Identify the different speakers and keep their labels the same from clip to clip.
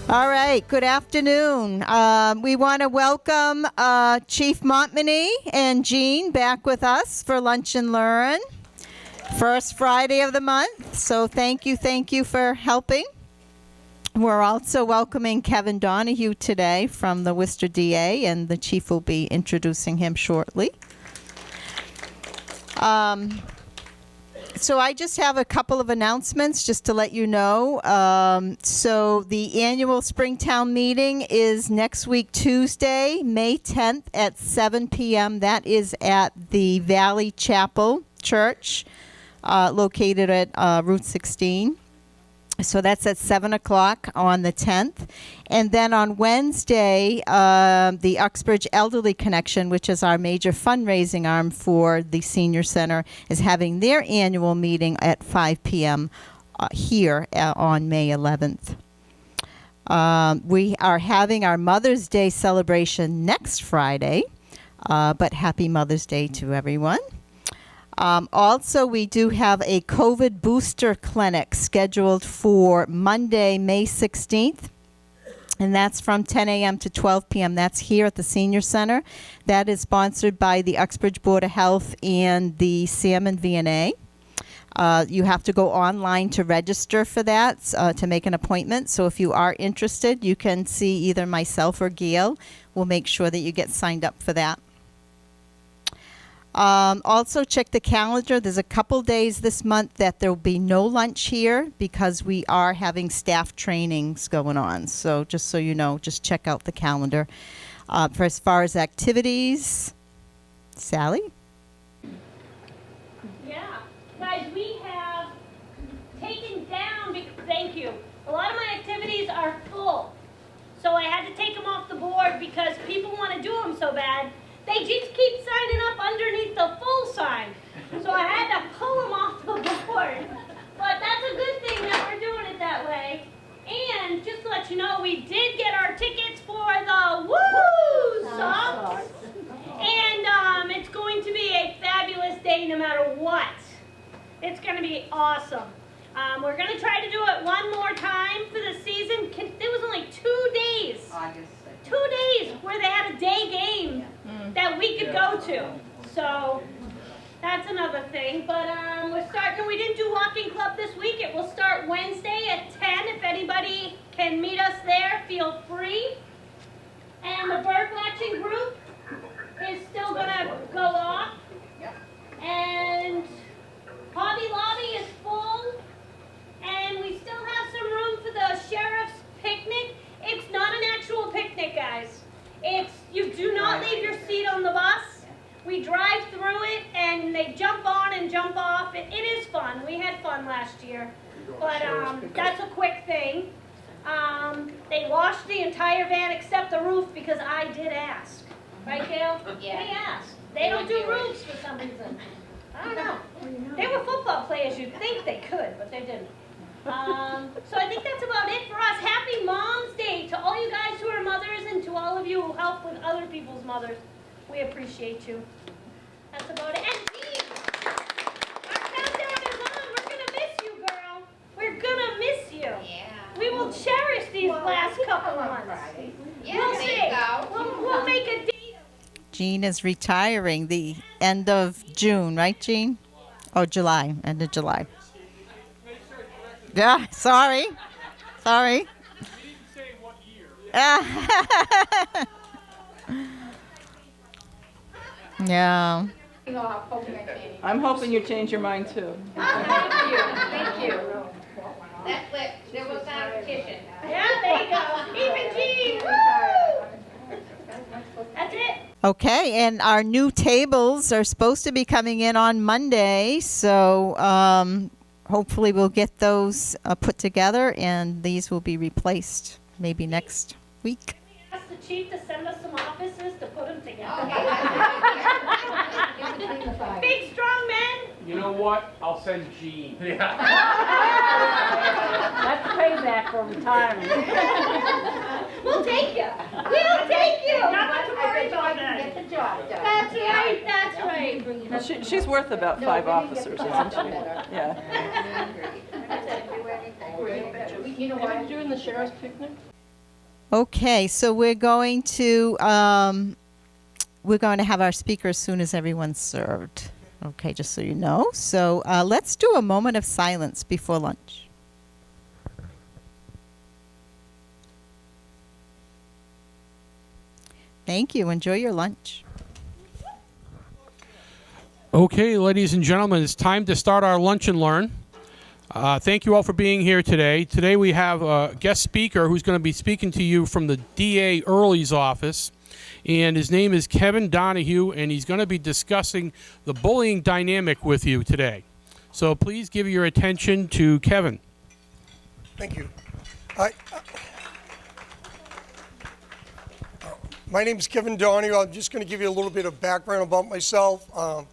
Speaker 1: All right, good afternoon. We want to welcome Chief Montminy and Jean back with us for Lunch and Learn. First Friday of the month, so thank you for helping. We're also welcoming Kevin Donohue today from the Worcester DA, and the Chief will be introducing him shortly. So I just have a couple of announcements just to let you know. So the annual Springtown meeting is next week, Tuesday, May 10th at 7 p.m. That is at the Valley Chapel Church, located at Route 16. So that's at 7 o'clock on the 10th. And then on Wednesday, the Uxbridge Elderly Connection, which is our major fundraising arm for the Senior Center, is having their annual meeting at 5 p.m. Here on May 11th. We are having our Mother's Day celebration next Friday, but happy Mother's Day to everyone. Also, we do have a COVID booster clinic scheduled for Monday, May 16th, and that's from 10 a.m. to 12 p.m. That's here at the Senior Center. That is sponsored by the Uxbridge Board of Health and the Salmon VNA. You have to go online to register for that, to make an appointment. So if you are interested, you can see either myself or Gail. We'll make sure that you get signed up for that. Also check the calendar. There's a couple days this month that there will be no lunch here because we are having staff trainings going on. So just so you know, just check out the calendar. For as far as activities, Sally?
Speaker 2: Yeah, guys, we have taken down, thank you, a lot of my activities are full. So I had to take them off the board because people want to do them so bad. They just keep signing up underneath the full sign. So I had to pull them off the board. But that's a good thing that we're doing it that way. And just to let you know, we did get our tickets for the Woo Socks. And it's going to be a fabulous day no matter what. It's going to be awesome. We're going to try to do it one more time for the season. It was only 2 days. August. 2 days where they had a day game that we could go to. So that's another thing. But we're starting, we didn't do walking club this week. It will start Wednesday at 10. If anybody can meet us there, feel free. And the bird watching group is still going to go off. And Hobby Lobby is full. And we still have some room for the sheriff's picnic. It's not an actual picnic, guys. It's, you do not leave your seat on the bus. We drive through it and they jump on and jump off. It is fun. We had fun last year. But that's a quick thing. They washed the entire van except the roof because I did ask. Right, Gail? Yeah. They asked. They don't do roofs for some reason. I don't know. They were football players. You'd think they could, but they didn't. So I think that's about it for us. Happy Mom's Day to all you guys who are mothers and to all of you who help with other people's mothers. We appreciate you. That's about it. And Jean, our countdown is on. We're going to miss you, girl. We're going to miss you. Yeah. We will cherish these last couple months. Yeah, we'll see. We'll make a date.
Speaker 1: Jean is retiring the end of June, right, Jean? Oh, July, end of July. Yeah, sorry.
Speaker 3: We didn't say what year.
Speaker 1: Yeah.
Speaker 4: I'm hoping you change your mind too.
Speaker 2: Thank you.
Speaker 5: That flip, there was competition.
Speaker 2: Yeah, there you go. Even Jean. Woo! That's it.
Speaker 1: Okay, and our new tables are supposed to be coming in on Monday, so hopefully we'll get those put together, and these will be replaced maybe next week.
Speaker 2: Ask the chief to send us some officers to put them together. Big, strong men.
Speaker 3: You know what? I'll send Jean. Yeah.
Speaker 4: That's payback for retirement.
Speaker 2: We'll take you. We'll take you. Not to worry about that.
Speaker 5: Get the job done.
Speaker 2: That's right. That's right.
Speaker 4: Well, she's worth about 5 officers, isn't she? Yeah.
Speaker 5: You know
Speaker 4: What
Speaker 5: what?
Speaker 4: are you doing the sheriff's picnic?
Speaker 1: Okay, so we're going to have our speaker as soon as everyone's served. Okay, just so you know. So let's do a moment of silence before lunch. Thank you. Enjoy your lunch.
Speaker 3: Okay, ladies and gentlemen, it's time to start our lunch and learn. Thank you all for being here today. Today we have a guest speaker who's going to be speaking to you from the DA Early's office. And his name is Kevin Donohue, and he's going to be discussing the bullying dynamic with you today. So please give your attention to Kevin.
Speaker 6: Thank you. My name is Kevin Donohue. I'm just going to give you a little bit of background about myself. I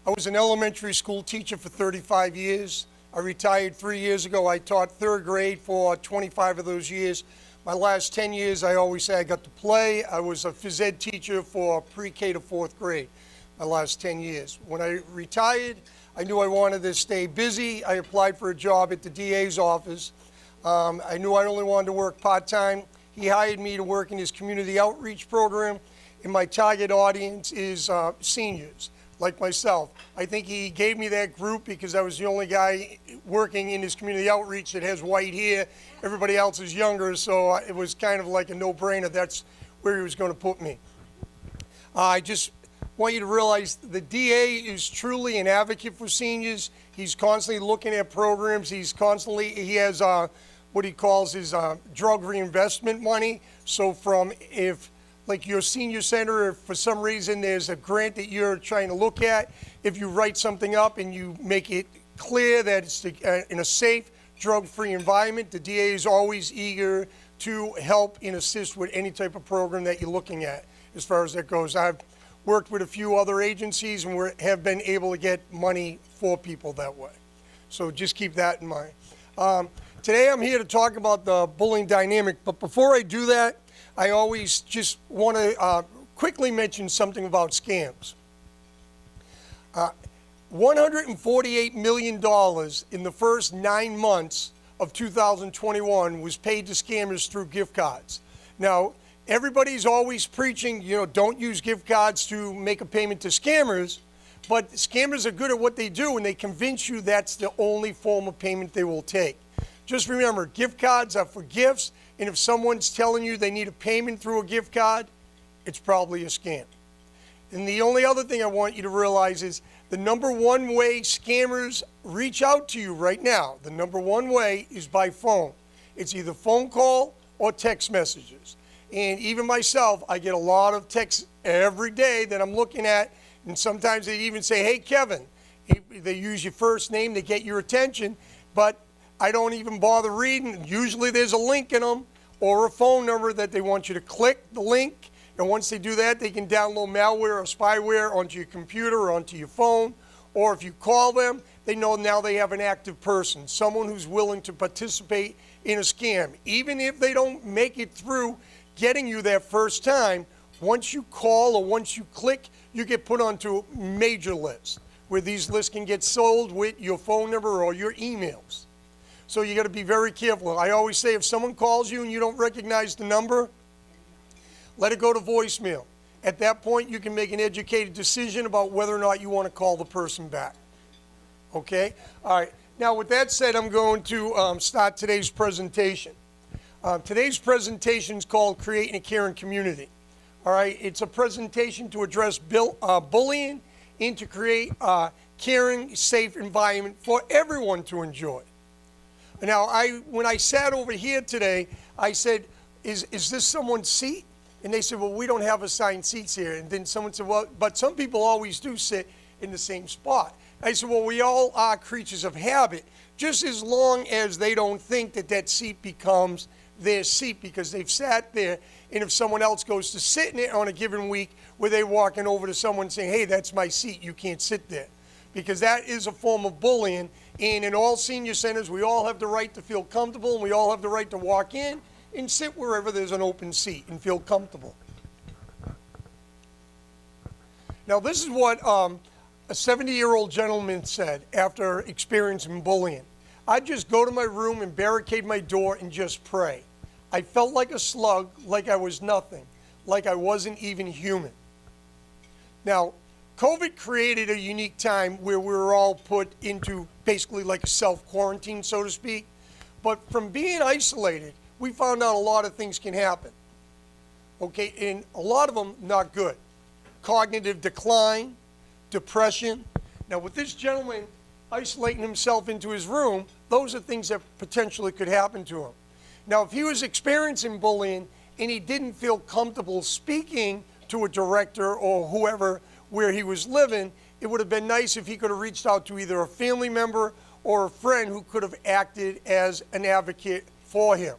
Speaker 6: was an elementary school teacher for 35 years. I retired 3 years ago. I taught third grade for 25 of those years. My last 10 years, I always say I got to play. I was a phys ed teacher for pre-K to fourth grade, my last 10 years. When I retired, I knew I wanted to stay busy. I applied for a job at the DA's office. I knew I only wanted to work part-time. He hired me to work in his community outreach program, and my target audience is seniors, like myself. I think he gave me that group because I was the only guy working in his community outreach that has white hair. Everybody else is younger, so it was kind of like a no-brainer. That's where he was going to put me. I just want you to realize the DA is truly an advocate for seniors. He's constantly looking at programs. He has what he calls his drug reinvestment money. So if like your senior center, if for some reason there's a grant that you're trying to look at, if you write something up and you make it clear that it's in a safe, drug-free environment, the DA is always eager to help and assist with any type of program that you're looking at as far as that goes. I've worked with a few other agencies and have been able to get money for people that way. So just keep that in mind. Today I'm here to talk about the bullying dynamic, but before I do that, I always just want to quickly mention something about scams. $148 million in the first 9 months of 2021 was paid to scammers through gift cards. Now, everybody's always preaching, don't use gift cards to make a payment to scammers, but scammers are good at what they do, and they convince you that's the only form of payment they will take. Just remember, gift cards are for gifts, and if someone's telling you they need a payment through a gift card, it's probably a scam. And the only other thing I want you to realize is the number one way scammers reach out to you right now, the number one way is by phone. It's either phone call or text messages. And even myself, I get a lot of texts every day that I'm looking at, and sometimes they even say, hey, Kevin. They use your first name to get your attention, but I don't even bother reading. Usually there's a link in them or a phone number that they want you to click the link. And once they do that, they can download malware or spyware onto your computer or onto your phone. Or if you call them, they know now they have an active person, someone who's willing to participate in a scam. Even if they don't make it through getting you that first time, once you call or once you click, you get put onto a major list where these lists can get sold with your phone number or your emails. So you got to be very careful. I always say if someone calls you and you don't recognize the number, let it go to voicemail. At that point, you can make an educated decision about whether or not you want to call the person back. Okay? All right. Now, with that said, I'm going to start today's presentation. Today's presentation is called Creating a Caring Community. All right? It's a presentation to address bullying and to create a caring, safe environment for everyone to enjoy. Now, when I sat over here today, I said, is this someone's seat? And they said, well, we don't have assigned seats here. And then someone said, well, but some people always do sit in the same spot. I said, well, we all are creatures of habit, just as long as they don't think that that seat becomes their seat because they've sat there. And if someone else goes to sit in it on a given week, where they're walking over to someone saying, hey, that's my seat, you can't sit there. Because that is a form of bullying. And in all senior centers, we all have the right to feel comfortable, and we all have the right to walk in and sit wherever there's an open seat and feel comfortable. Now, this is what a 70-year-old gentleman said after experiencing bullying. I'd just go to my room and barricade my door and just pray. I felt like a slug, like I was nothing, like I wasn't even human. Now, COVID created a unique time where we were all put into basically like a self-quarantine, so to speak. But from being isolated, we found out a lot of things can happen. Okay, and a lot of them not good. Cognitive decline, depression. Now, with this gentleman isolating himself into his room, those are things that potentially could happen to him. Now, if he was experiencing bullying and he didn't feel comfortable speaking to a director or whoever where he was living, it would have been nice if he could have reached out to either a family member or a friend who could have acted as an advocate for him.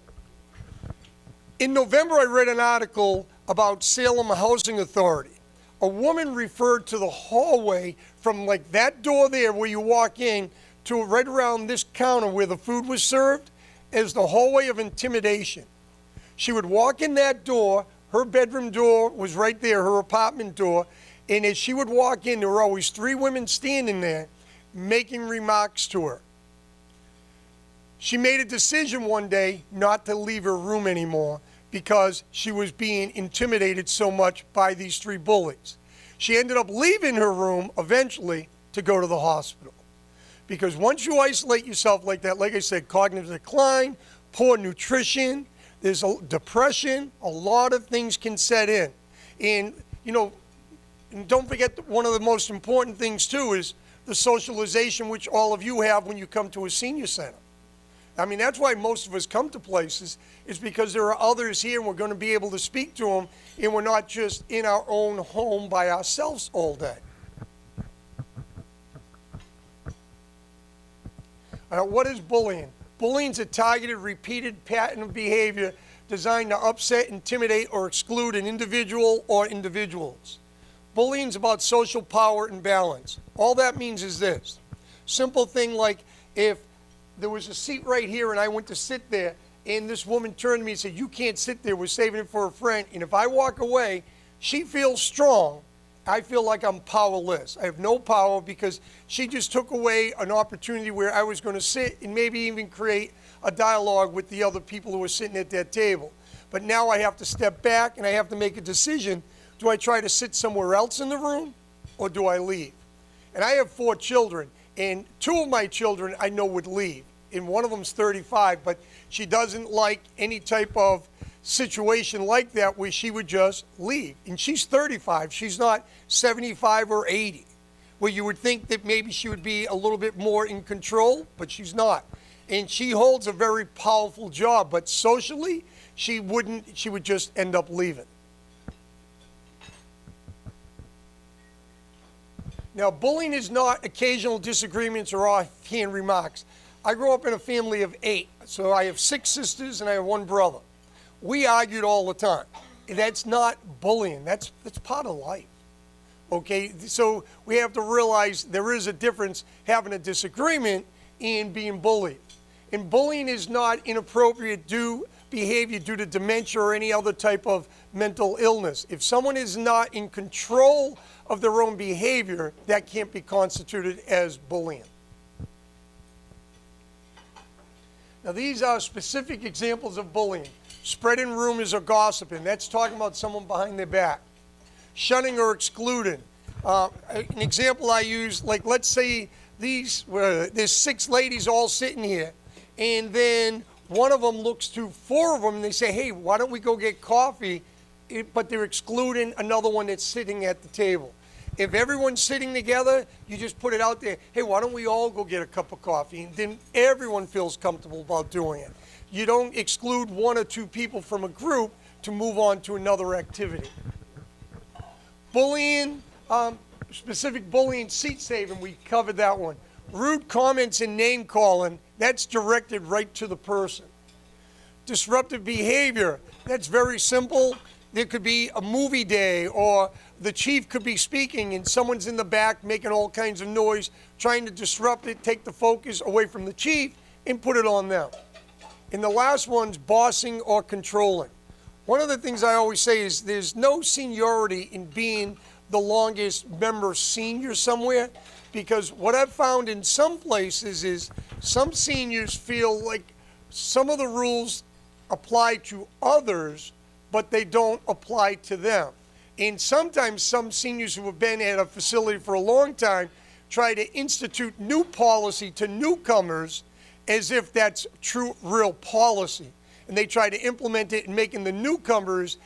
Speaker 6: In November, I read an article about Salem Housing Authority. A woman referred to the hallway from like that door there where you walk in to right around this counter where the food was served as the hallway of intimidation. She would walk in that door, her bedroom door was right there, her apartment door, and as she would walk in, there were always 3 women standing there making remarks to her. She made a decision one day not to leave her room anymore because she was being intimidated so much by these 3 bullies. She ended up leaving her room eventually to go to the hospital. Because once you isolate yourself like that, like I said, cognitive decline, poor nutrition, there's depression, a lot of things can set in. And, you know, and don't forget that one of the most important things too is the socialization which all of you have when you come to a senior center. I mean, that's why most of us come to places, is because there are others here and we're going to be able to speak to them, and we're not just in our own home by ourselves all day. What is bullying? Bullying is a targeted, repeated pattern of behavior designed to upset, intimidate, or exclude an individual or individuals. Bullying is about social power and balance. All that means is this. Simple thing like if there was a seat right here and I went to sit there and this woman turned to me and said, "You can't sit there, we're saving it for a friend." And if I walk away, she feels strong. I feel like I'm powerless. I have no power because she just took away an opportunity where I was going to sit and maybe even create a dialogue with the other people who were sitting at that table. But now I have to step back and I have to make a decision. Do I try to sit somewhere else in the room or do I leave? And I have 4 children, and 2 of my children I know would leave. And one of them's 35, but she doesn't like any type of situation like that where she would just leave. And she's 35. She's not 75 or 80, where you would think that maybe she would be a little bit more in control, but she's not. And she holds a very powerful job, but socially, she wouldn't, she would just end up leaving. Now, bullying is not occasional disagreements or offhand remarks. I grew up in a family of 8, so I have 6 sisters and I have 1 brother. We argued all the time. That's not bullying. That's part of life. Okay, so we have to realize there is a difference having a disagreement and being bullied. And bullying is not inappropriate behavior due to dementia or any other type of mental illness. If someone is not in control of their own behavior, that can't be constituted as bullying. Now, these are specific examples of bullying. Spreading rumors or gossiping, that's talking about someone behind their back. Shunning or excluding. An example I use, like let's say there's 6 ladies all sitting here, and then one of them looks to 4 of them and they say, "Hey, why don't we go get coffee?" But they're excluding another one that's sitting at the table. If everyone's sitting together, you just put it out there, "Hey, why don't we all go get a cup of coffee?" And then everyone feels comfortable about doing it. You don't exclude 1 or 2 people from a group to move on to another activity. Bullying, specific bullying, seat saving, we covered that one. Rude comments and name calling, that's directed right to the person. Disruptive behavior, that's very simple. There could be a movie day, or the chief could be speaking and someone's in the back making all kinds of noise, trying to disrupt it, take the focus away from the chief and put it on them. And the last one's bossing or controlling. One of the things I always say is there's no seniority in being the longest member senior somewhere, because what I've found in some places is some seniors feel like some of the rules apply to others, but they don't apply to them. And sometimes some seniors who have been at a facility for a long time try to institute new policy to newcomers as if that's true, real policy. And they try to implement it in making the newcomers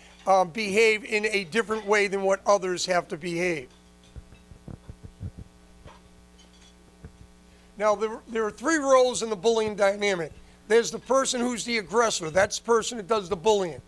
Speaker 6: behave in a different way than what others have to behave. Now, there are three roles in the bullying dynamic. There's the person who's the aggressor. That's the person that does the bullying.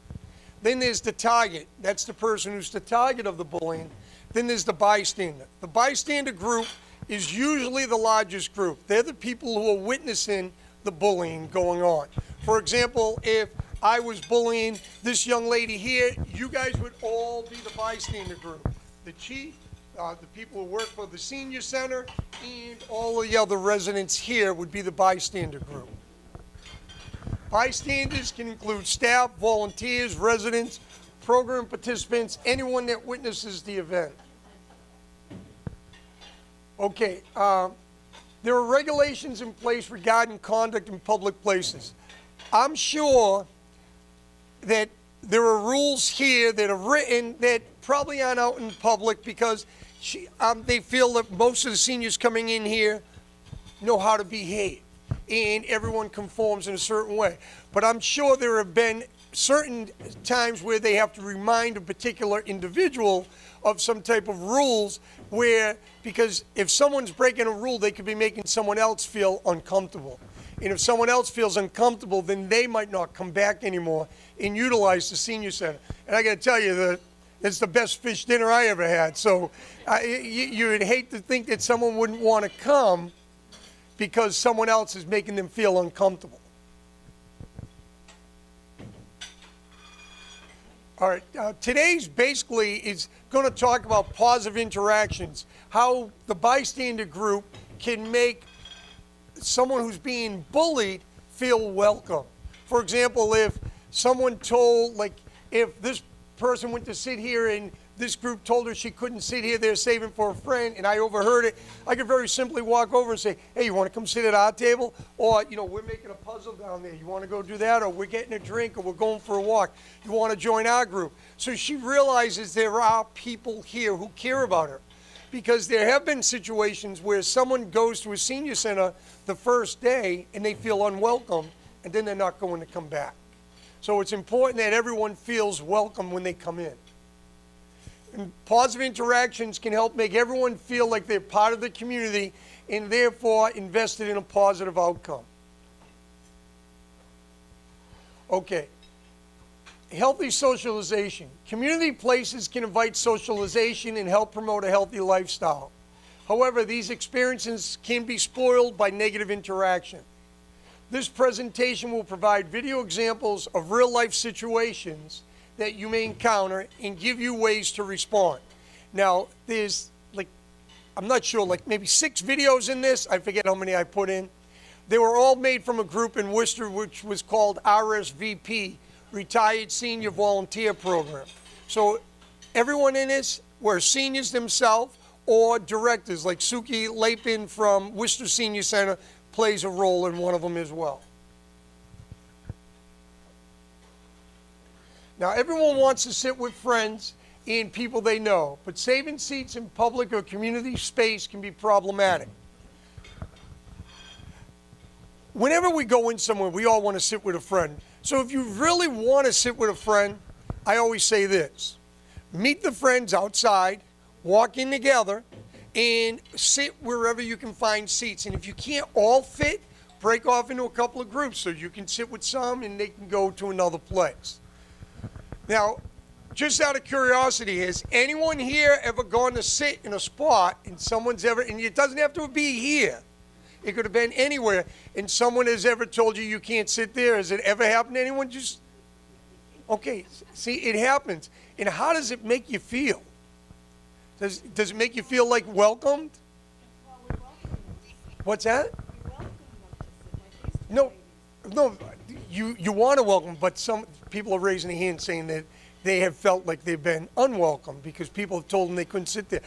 Speaker 6: Then there's the target. That's the person who's the target of the bullying. Then there's the bystander. The bystander group is usually the largest group. They're the people who are witnessing the bullying going on. For example, if I was bullying this young lady here, you guys would all be the bystander group. The chief, the people who work for the senior center, and all of the other residents here would be the bystander group. Bystanders can include staff, volunteers, residents, program participants, anyone that witnesses the event. Okay, there are regulations in place regarding conduct in public places. I'm sure that there are rules here that are written that probably aren't out in public because they feel that most of the seniors coming in here know how to behave and everyone conforms in a certain way. But I'm sure there have been certain times where they have to remind a particular individual of some type of rules where, because if someone's breaking a rule, they could be making someone else feel uncomfortable. And if someone else feels uncomfortable, then they might not come back anymore and utilize the senior center. And I got to tell you that it's the best fish dinner I ever had. So you would hate to think that someone wouldn't want to come because someone else is making them feel uncomfortable. All right, today's basically is going to talk about positive interactions, how the bystander group can make someone who's being bullied feel welcome. For example, if someone told, like, if this person went to sit here and this group told her she couldn't sit here, they're saving for a friend, and I overheard it, I could very simply walk over and say, hey, you want to come sit at our table? Or, you know, we're making a puzzle down there. You want to go do that? Or we're getting a drink, or we're going for a walk. You want to join our group? So she realizes there are people here who care about her. Because there have been situations where someone goes to a senior center the first day and they feel unwelcome, and then they're not going to come back. So it's important that everyone feels welcome when they come in. And positive interactions can help make everyone feel like they're part of the community and therefore invested in a positive outcome. Okay. Healthy socialization. Community places can invite socialization and help promote a healthy lifestyle. However, these experiences can be spoiled by negative interaction. This presentation will provide video examples of real-life situations that you may encounter and give you ways to respond. Now, there's I'm not sure, maybe 6 videos in this. I forget how many I put in. They were all made from a group in Worcester which was called RSVP, Retired Senior Volunteer Program. So everyone in this were seniors themselves or directors, like Suki Lapin from Worcester Senior Center plays a role in one of them as well. Now, everyone wants to sit with friends and people they know, but saving seats in public or community space can be problematic. Whenever we go in somewhere, we all want to sit with a friend. So if you really want to sit with a friend, I always say this. Meet the friends outside, walk in together, and sit wherever you can find seats. And if you can't all fit, break off into a couple of groups so you can sit with some and they can go to another place. Now, just out of curiosity, has anyone here ever gone to sit in a spot and someone's ever, and it doesn't have to be here, it could have been anywhere, and someone has ever told you you can't sit there? Has it ever happened to anyone? Just, okay, see, it happens. And how does it make you feel? Does it make you feel like welcomed? What's that? No, you want to welcome, but some people are raising their hand saying that they have felt like they've been unwelcome because people have told them they couldn't sit there.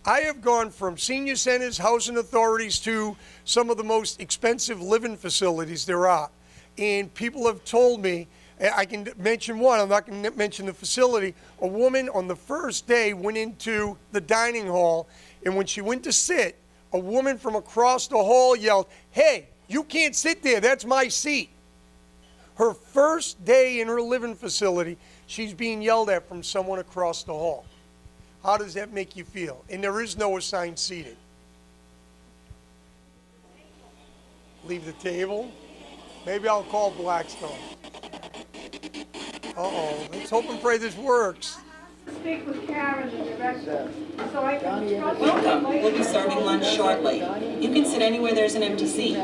Speaker 6: I have gone from senior centers, housing authorities, to some of the most expensive living facilities there are. And people have told me I can mention one. I'm not going to mention the facility. A woman on the first day went into the dining hall, and when she went to sit, a woman from across the hall yelled, "Hey, you can't sit there. That's my seat." Her first day in her living facility, she's being yelled at from someone across the hall. How does that make you feel? And there is no assigned seating. Leave the table. Maybe I'll call Blackstone. Uh-oh. Let's hope and pray this works.
Speaker 7: Speak with Karen, the director, so I can trust
Speaker 8: Welcome. We'll be serving lunch shortly. You can sit anywhere there's an empty seat.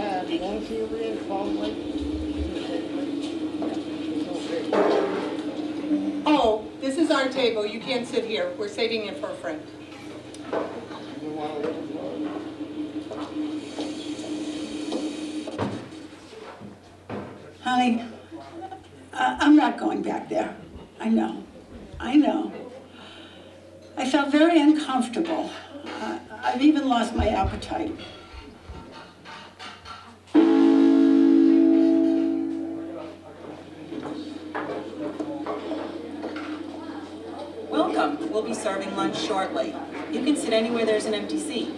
Speaker 9: Oh, this is our table. You can't sit here. We're saving it for a friend.
Speaker 7: Honey, I'm not going back there. I know. I felt very uncomfortable. I've even lost my appetite.
Speaker 8: Welcome. We'll be serving lunch shortly. You can sit anywhere there's an empty seat.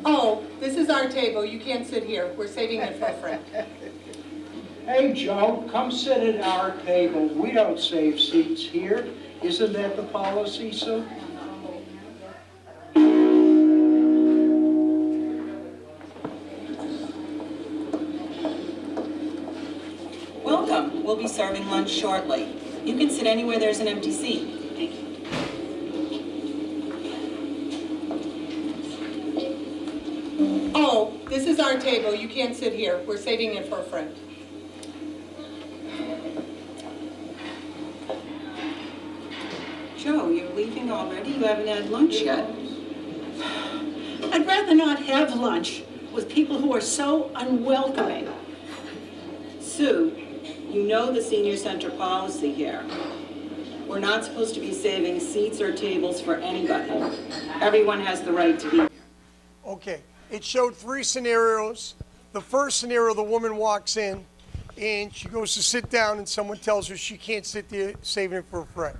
Speaker 9: Oh, this is our table. You can't sit here. We're saving it for a friend.
Speaker 10: Hey, Joe, come sit at our table. We don't save seats here. Isn't that the policy, Sue?
Speaker 8: Welcome. We'll be serving lunch shortly. You can sit anywhere there's an empty seat.
Speaker 9: Oh, this is our table. You can't sit here. We're saving it for a friend.
Speaker 8: Joe, you're leaving already? You haven't had lunch yet.
Speaker 7: I'd rather not have lunch with people who are so unwelcoming.
Speaker 8: Sue, you know the senior center policy here. We're not supposed to be saving seats or tables for anybody. Everyone has the right to be here.
Speaker 6: Okay, it showed 3 scenarios. The first scenario, the woman walks in and she goes to sit down and someone tells her she can't sit there, saving it for a friend.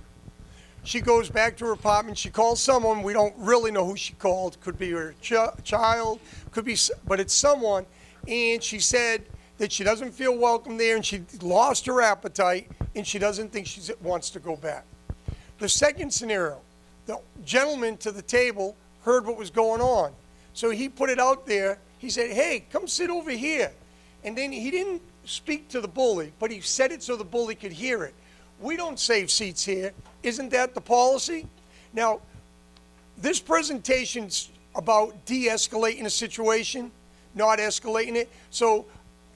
Speaker 6: She goes back to her apartment, she calls someone, we don't really know who she called, could be her child, could be, but it's someone, and she said that she doesn't feel welcome there and she lost her appetite and she doesn't think she wants to go back. The second scenario, the gentleman to the table heard what was going on. So he put it out there. He said, "Hey, come sit over here." And then he didn't speak to the bully, but he said it so the bully could hear it. We don't save seats here. Isn't that the policy? Now, this presentation's about de-escalating a situation, not escalating it. So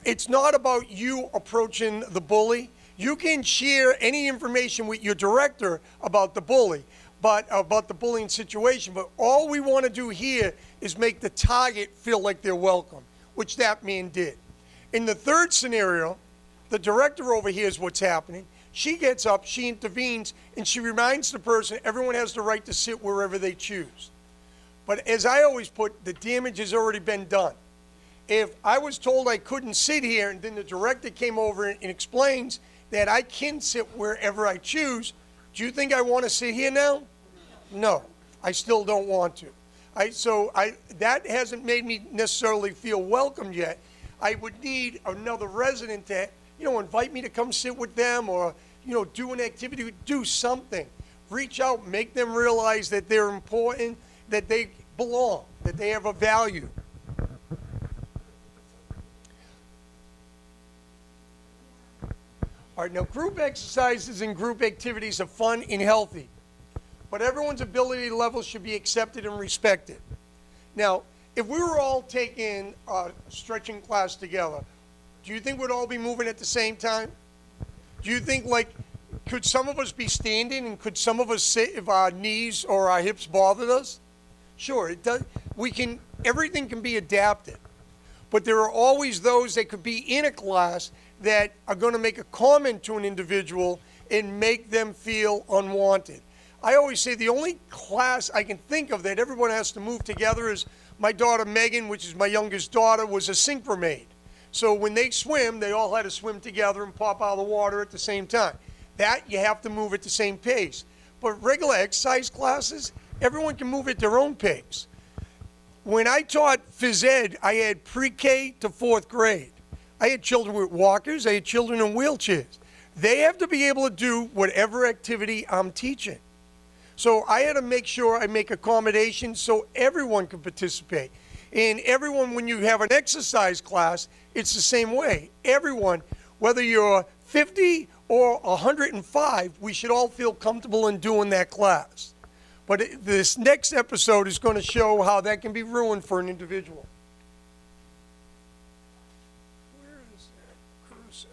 Speaker 6: it's not about you approaching the bully. You can share any information with your director about the bully, but about the bullying situation. But all we want to do here is make the target feel like they're welcome, which that man did. In the third scenario, the director overhears what's happening. She gets up, she intervenes, and she reminds the person everyone has the right to sit wherever they choose. But as I always put, the damage has already been done. If I was told I couldn't sit here and then the director came over and explains that I can sit wherever I choose, do you think I want to sit here now? No, I still don't want to. That hasn't made me necessarily feel welcome yet. I would need another resident to, invite me to come sit with them or, do an activity, do something. Reach out, make them realize that they're important, that they belong, that they have a value. All right, now group exercises and group activities are fun and healthy, but everyone's ability level should be accepted and respected. Now, if we were all taking a stretching class together, do you think we'd all be moving at the same time? Do you think, could some of us be standing and could some of us sit if our knees or our hips bothered us? Sure, it does. Everything can be adapted. But there are always those that could be in a class that are going to make a comment to an individual and make them feel unwanted. I always say the only class I can think of that everyone has to move together is my daughter Megan, which is my youngest daughter, was a synchro maid. So when they swim, they all had to swim together and pop out of the water at the same time. That, you have to move at the same pace. But regular exercise classes, everyone can move at their own pace. When I taught phys ed, I had pre-K to 4th grade. I had children with walkers, I had children in wheelchairs. They have to be able to do whatever activity I'm teaching. So I had to make sure I make accommodations so everyone can participate. And everyone, when you have an exercise class, it's the same way. Everyone, whether you're 50 or 105, we should all feel comfortable in doing that class. But this next episode is going to show how that can be ruined for an individual. Where is that cursor?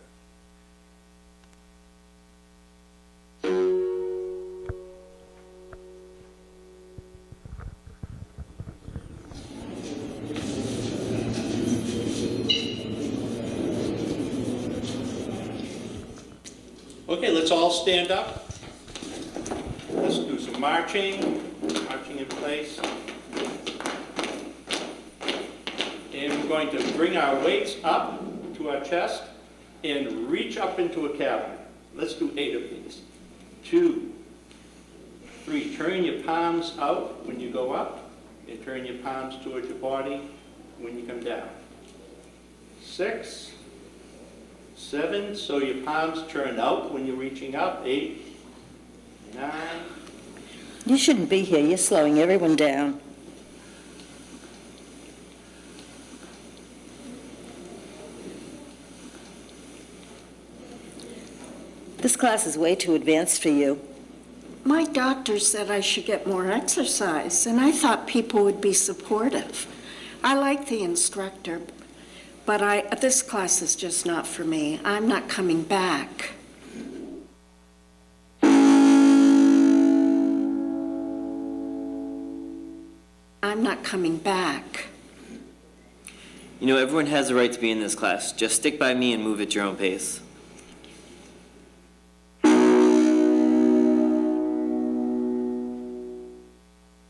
Speaker 11: Okay, let's all stand up. Let's do some marching in place. And we're going to bring our weights up to our chest and reach up into a cavern. Let's do 8 of these. 2, 3. Turn your palms out when you go up, and turn your palms towards your body when you come down. 6, 7, so your palms turn out when you're reaching up. 8, 9.
Speaker 12: You shouldn't be here. You're slowing everyone down. This class is way too advanced for you.
Speaker 7: My doctor said I should get more exercise, and I thought people would be supportive. I like the instructor, but this class is just not for me. I'm not coming back. I'm not coming back.
Speaker 13: You know, everyone has the right to be in this class. Just stick by me and move at your own pace.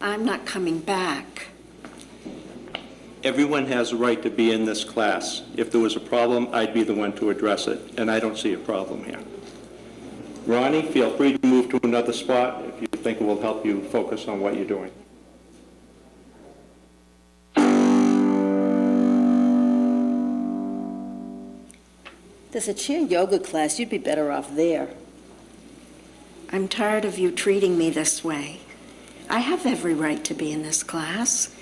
Speaker 7: I'm not coming back.
Speaker 11: Everyone has a right to be in this class. If there was a problem, I'd be the one to address it, and I don't see a problem here. Ronnie, feel free to move to another spot if you think it will help you focus on what you're doing.
Speaker 12: There's a chair yoga class. You'd be better off there.
Speaker 7: I'm tired of you treating me this way. I have every right to be in this class.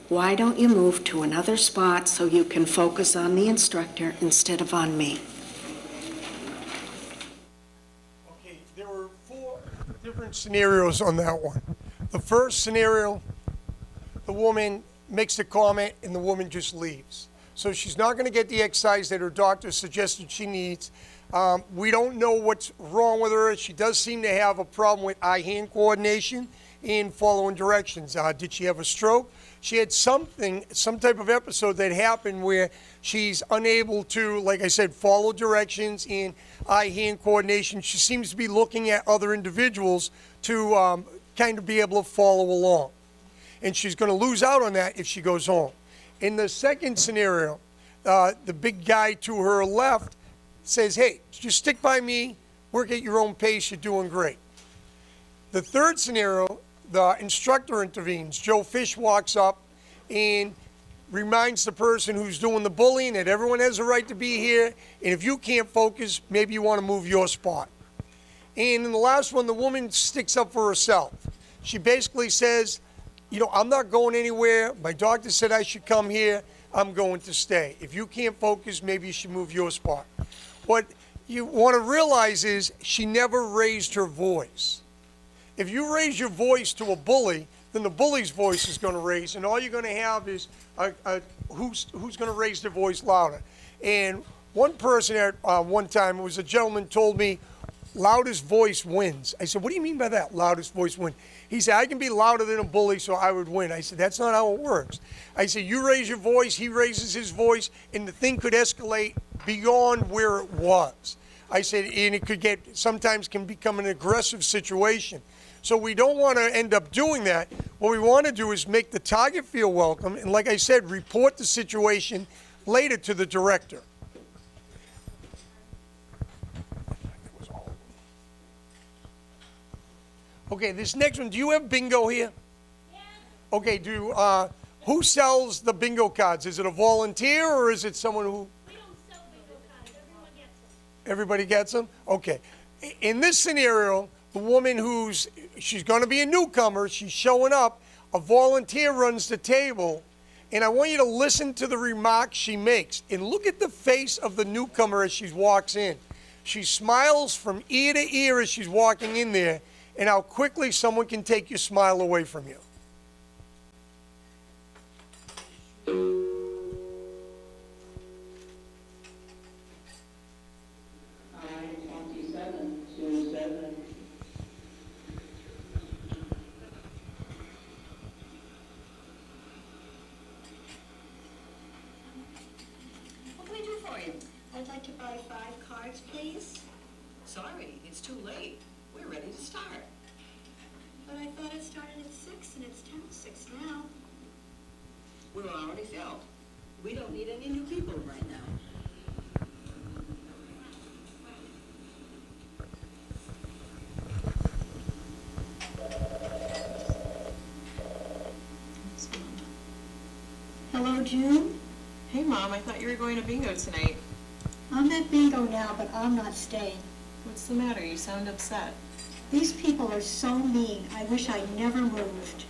Speaker 7: Why don't you move to another spot so you can focus on the instructor instead of on me?
Speaker 6: Okay, there were 4 different scenarios on that one. The first scenario, the woman makes a comment and the woman just leaves. So she's not going to get the exercise that her doctor suggested she needs. We don't know what's wrong with her. She does seem to have a problem with eye-hand coordination and following directions. Did she have a stroke? She had some type of episode that happened where she's unable to, like I said, follow directions and eye-hand coordination. She seems to be looking at other individuals to kind of be able to follow along. And she's going to lose out on that if she goes home. In the second scenario, the big guy to her left says, hey, just stick by me, work at your own pace, you're doing great. The third scenario, the instructor intervenes. Joe Fish walks up and reminds the person who's doing the bullying that everyone has a right to be here, and if you can't focus, maybe you want to move your spot. And in the last one, the woman sticks up for herself. She basically says, you know, I'm not going anywhere. My doctor said I should come here. I'm going to stay. If you can't focus, maybe you should move your spot. What you want to realize is she never raised her voice. If you raise your voice to a bully, then the bully's voice is going to raise, and all you're going to have is who's going to raise their voice louder. And one person at one time, it was a gentleman, told me, loudest voice wins. I said, what do you mean by that, loudest voice wins? He said, I can be louder than a bully, so I would win. I said, that's not how it works. I said, you raise your voice, he raises his voice, and the thing could escalate beyond where it was. I said, and it could get, sometimes can become an aggressive situation. So we don't want to end up doing that. What we want to do is make the target feel welcome, and like I said, report the situation later to the director. Okay, this next one, do you have bingo here?
Speaker 2: Yes.
Speaker 6: Okay, who sells the bingo cards? Is it a volunteer or is it someone who?
Speaker 2: We don't sell bingo cards. Everyone gets them.
Speaker 6: Everybody gets them? Okay. In this scenario, the woman she's going to be a newcomer, she's showing up, a volunteer runs the table, and I want you to listen to the remarks she makes. And look at the face of the newcomer as she walks in. She smiles from ear to ear as she's walking in there, and how quickly someone can take your smile away from you.
Speaker 12: What can I do for you? I'd like to buy 5 cards, please. Sorry, it's too late. We're ready to start. But I thought it started at 6 and it's 10 to 6 now. We're already filled. We don't need any new people right now.
Speaker 7: Hello, June.
Speaker 4: Hey, Mom, I thought you were going to bingo tonight.
Speaker 7: I'm at bingo now, but I'm not staying.
Speaker 4: What's the matter? You sound upset.
Speaker 7: These people are so mean. I wish I never moved.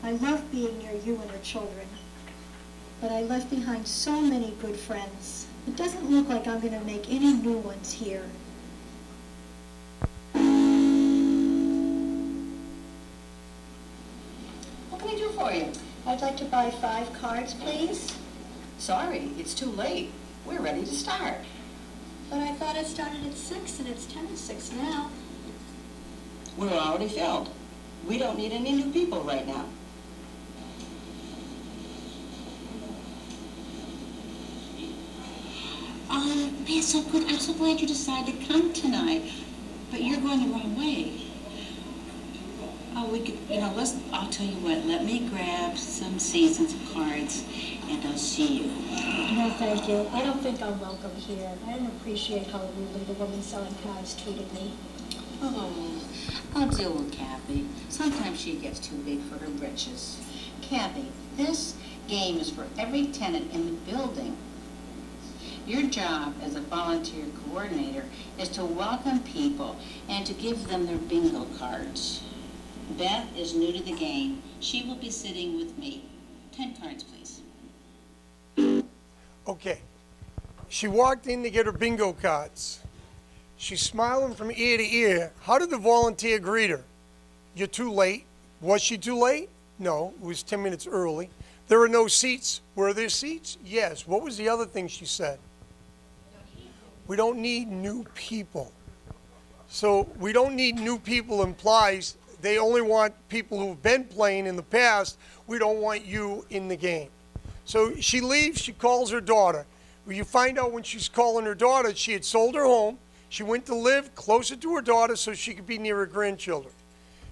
Speaker 7: I love being near you and the children, but I left behind so many good friends. It doesn't look like I'm going to make any new ones here.
Speaker 12: What can I do for you?
Speaker 7: I'd like to buy 5 cards, please.
Speaker 12: Sorry, it's too late. We're ready to start.
Speaker 7: But I thought it started at 6 and it's 10 to 6 now.
Speaker 12: We're already filled. We don't need any new people right now.
Speaker 14: Man, so good. I'm so glad you decided to come tonight. But you're going the wrong way. Oh, we could, I'll tell you what, let me grab some seats and some cards, and I'll see you.
Speaker 7: No, thank you. I don't think I'm welcome here. I didn't appreciate how rudely the woman selling cards treated me.
Speaker 14: Oh, I'll deal with Kathy. Sometimes she gets too big for her britches. Kathy, this game is for every tenant in the building. Your job as a volunteer coordinator is to welcome people and to give them their bingo cards. Beth is new to the game. She will be sitting with me. 10 cards, please.
Speaker 6: Okay. She walked in to get her bingo cards. She's smiling from ear to ear. How did the volunteer greet her? You're too late. Was she too late? No, it was 10 minutes early. There are no seats. Were there seats? Yes. What was the other thing she said? We don't need new people. So we don't need new people implies they only want people who've been playing in the past. We don't want you in the game. So she leaves, she calls her daughter. You find out when she's calling her daughter, she had sold her home. She went to live closer to her daughter so she could be near her grandchildren.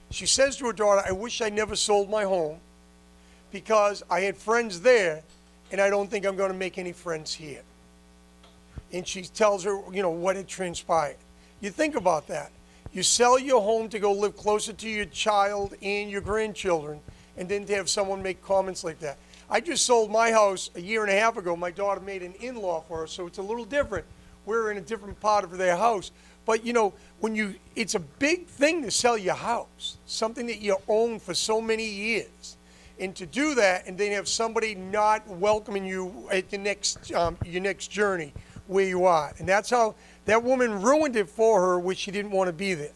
Speaker 6: She says to her daughter, I wish I never sold my home because I had friends there and I don't think I'm going to make any friends here. And she tells her, what had transpired. You think about that. You sell your home to go live closer to your child and your grandchildren, and then to have someone make comments like that. I just sold my house a year and a half ago. My daughter made an in-law for us, so it's a little different. We're in a different part of their house. But it's a big thing to sell your house, something that you own for so many years. And to do that and then have somebody not welcoming you at your next journey where you are. And that's how that woman ruined it for her, which she didn't want to be there.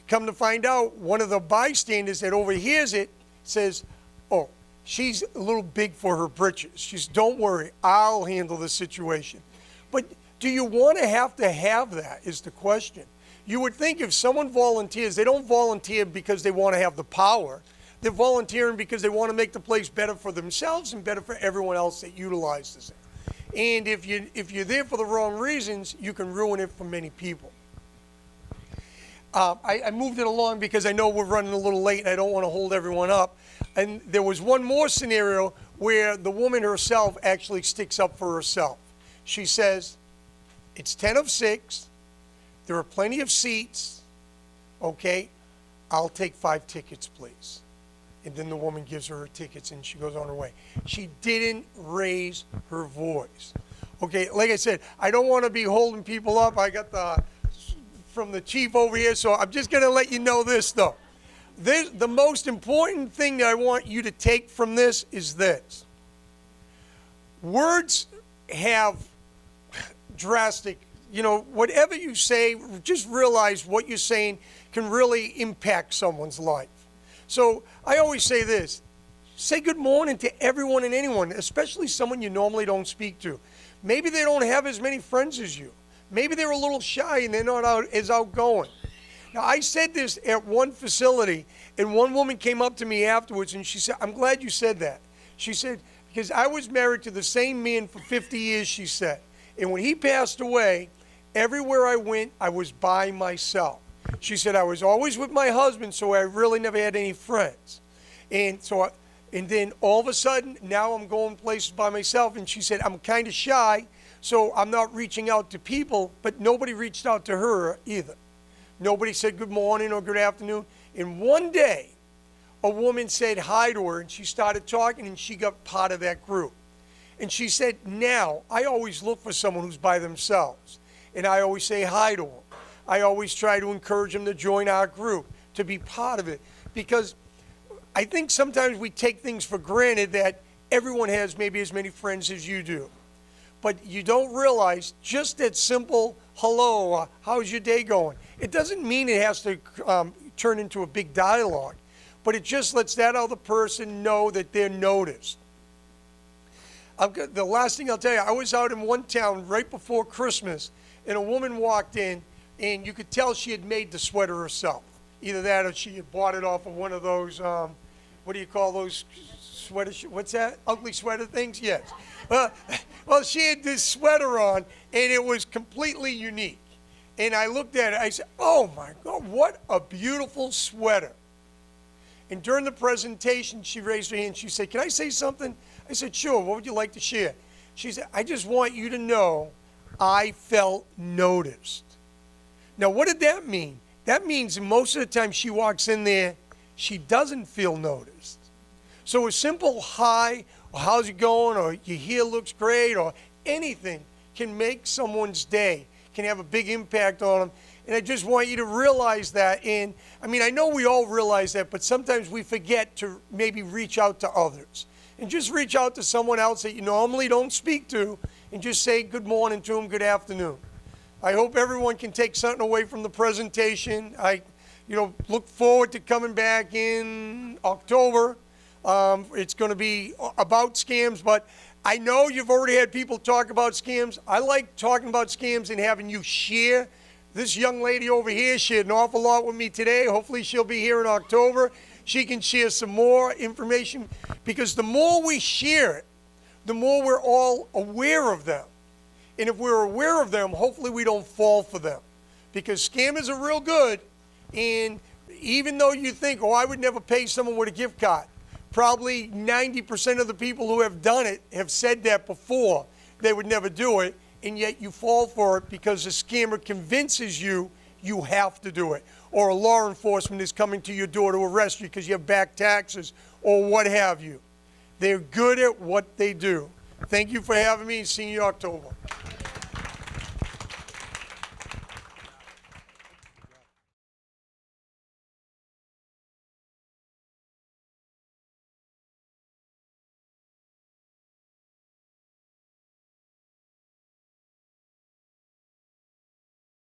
Speaker 6: Come to find out, one of the bystanders that overhears it says, oh, she's a little big for her britches. She says, don't worry, I'll handle the situation. But do you want to have that is the question. You would think if someone volunteers, they don't volunteer because they want to have the power. They're volunteering because they want to make the place better for themselves and better for everyone else that utilizes it. And if you're there for the wrong reasons, you can ruin it for many people. I moved it along because I know we're running a little late and I don't want to hold everyone up. And there was one more scenario where the woman herself actually sticks up for herself. She says, it's 10 of 6. There are plenty of seats. Okay, I'll take 5 tickets, please. And then the woman gives her tickets and she goes on her way. She didn't raise her voice. Okay, like I said, I don't want to be holding people up. I got from the chief over here, so I'm just going to let you know this, though. The most important thing that I want you to take from this is this. Words have drastic, whatever you say, just realize what you're saying can really impact someone's life. So I always say this, say good morning to everyone and anyone, especially someone you normally don't speak to. Maybe they don't have as many friends as you. Maybe they're a little shy and they're not as outgoing. Now, I said this at one facility, and one woman came up to me afterwards, and she said, I'm glad you said that. She said, because I was married to the same man for 50 years, she said. And when he passed away, everywhere I went, I was by myself. She said, I was always with my husband, so I really never had any friends. And then all of a sudden, now I'm going places by myself. And she said, I'm kind of shy, so I'm not reaching out to people, but nobody reached out to her either. Nobody said good morning or good afternoon. And one day, a woman said hi to her, and she started talking, and she got part of that group. And she said, now, I always look for someone who's by themselves, and I always say hi to them. I always try to encourage them to join our group, to be part of it, because I think sometimes we take things for granted that everyone has maybe as many friends as you do. But you don't realize just that simple hello, how's your day going? It doesn't mean it has to turn into a big dialogue, but it just lets that other person know that they're noticed. The last thing I'll tell you, I was out in one town right before Christmas, and a woman walked in, and you could tell she had made the sweater herself. Either that or she had bought it off of one of those, what do you call those sweaters? What's that? Ugly sweater things? Yes. Well, she had this sweater on, and it was completely unique. And I looked at it, I said, oh my God, what a beautiful sweater. And during the presentation, she raised her hand, she said, can I say something? I said, sure, what would you like to share? She said, I just want you to know I felt noticed. Now, what did that mean? That means most of the time she walks in there, she doesn't feel noticed. So a simple hi, or how's it going, or your hair looks great, or anything can make someone's day, can have a big impact on them. And I just want you to realize that. And I mean, I know we all realize that, but sometimes we forget to maybe reach out to others. And just reach out to someone else that you normally don't speak to, and just say good morning to them, good afternoon. I hope everyone can take something away from the presentation. I look forward to coming back in October. It's going to be about scams, but I know you've already had people talk about scams. I like talking about scams and having you share. This young lady over here shared an awful lot with me today. Hopefully she'll be here in October. She can share some more information, because the more we share it, the more we're all aware of them. And if we're aware of them, hopefully we don't fall for them, because scammers are real good. And even though you think, oh, I would never pay someone with a gift card, probably 90% of the people who have done it have said that before. They would never do it, and yet you fall for it because the scammer convinces you you have to do it. Or law enforcement is coming to your door to arrest you because you have back taxes or what have you. They're good at what they do. Thank you for having me. See you in October.